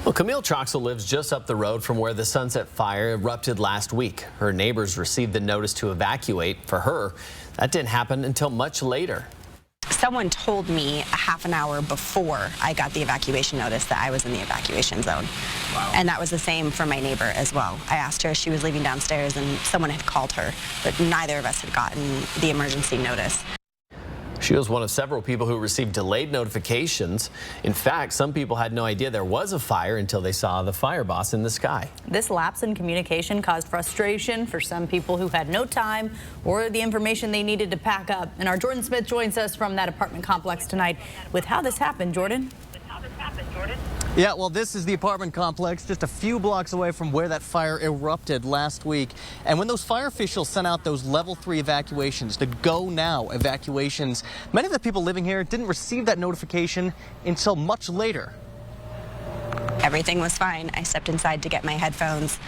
Well, Camille Troxel lives just up the road from where the Sunset Fire erupted last week. Her neighbors received the notice to evacuate. For her, that didn't happen until much later. Someone told me a half an hour before I got the evacuation notice that I was in the evacuation zone. Wow. And that was the same for my neighbor as well. I asked her if she was leaving downstairs and someone had called her, but neither of us had gotten the emergency notice. She was one of several people who received delayed notifications. In fact, some people had no idea there was a fire until they saw the fire boss in the sky. This lapse in communication caused frustration for some people who had no time or the information they needed to pack up. And our Jordan Smith joins us from that apartment complex tonight with how this happened. Jordan? Yeah, well, this is the apartment complex just a few blocks away from where that fire erupted last week. And when those fire officials sent out those level 3 evacuations, the go now evacuations, many of the people living here didn't receive that notification until much later. Everything was fine. I stepped inside to get my headphones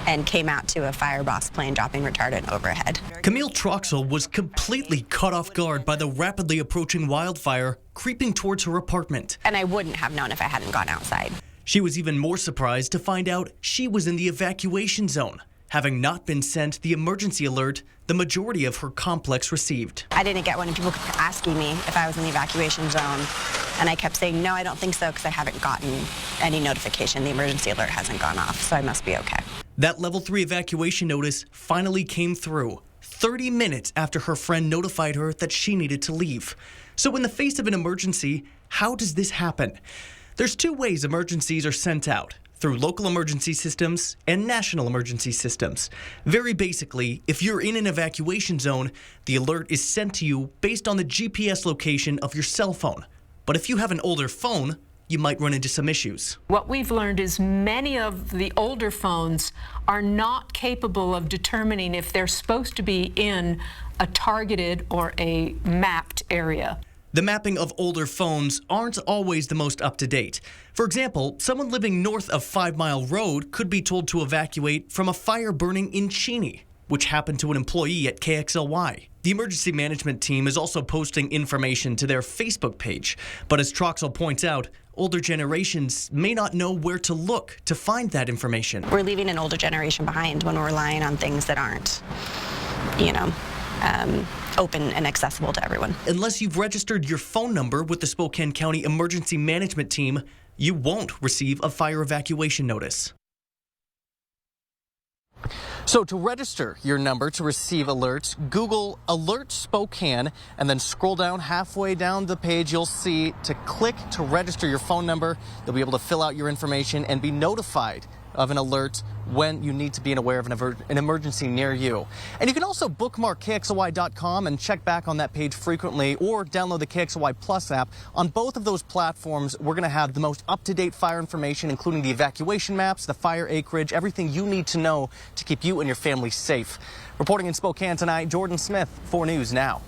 and came out to a fire boss plane dropping retardant overhead. Camille Troxel was completely caught off guard by the rapidly approaching wildfire creeping towards her apartment. And I wouldn't have known if I hadn't gone outside. She was even more surprised to find out she was in the evacuation zone, having not been sent the emergency alert the majority of her complex received. I didn't get one, and people kept asking me if I was in the evacuation zone, and I kept saying, no, I don't think so, because I haven't gotten any notification. The emergency alert hasn't gone off, so I must be okay. That level 3 evacuation notice finally came through 30 minutes after her friend notified her that she needed to leave. So in the face of an emergency, how does this happen? There's two ways emergencies are sent out: through local emergency systems and national emergency systems. Very basically, if you're in an evacuation zone, the alert is sent to you based on the GPS location of your cell phone. But if you have an older phone, you might run into some issues. What we've learned is many of the older phones are not capable of determining if they're supposed to be in a targeted or a mapped area. The mapping of older phones aren't always the most up-to-date. For example, someone living north of 5 Mile Road could be told to evacuate from a fire burning in Cheney, which happened to an employee at KXLY. The emergency management team is also posting information to their Facebook page. But as Troxel points out, older generations may not know where to look to find that information. We're leaving an older generation behind when we're relying on things that aren't, open and accessible to everyone. Unless you've registered your phone number with the Spokane County Emergency Management Team, you won't receive a fire evacuation notice. So to register your number to receive alerts, Google Alert Spokane and then scroll down halfway down the page. You'll see to click to register your phone number. You'll be able to fill out your information and be notified of an alert when you need to be aware of an emergency near you. And you can also bookmark KXLY.com and check back on that page frequently, or download the KXLY Plus app. On both of those platforms, we're going to have the most up-to-date fire information, including the evacuation maps, the fire acreage, everything you need to know to keep you and your family safe. Reporting in Spokane tonight, Jordan Smith, 4 News Now.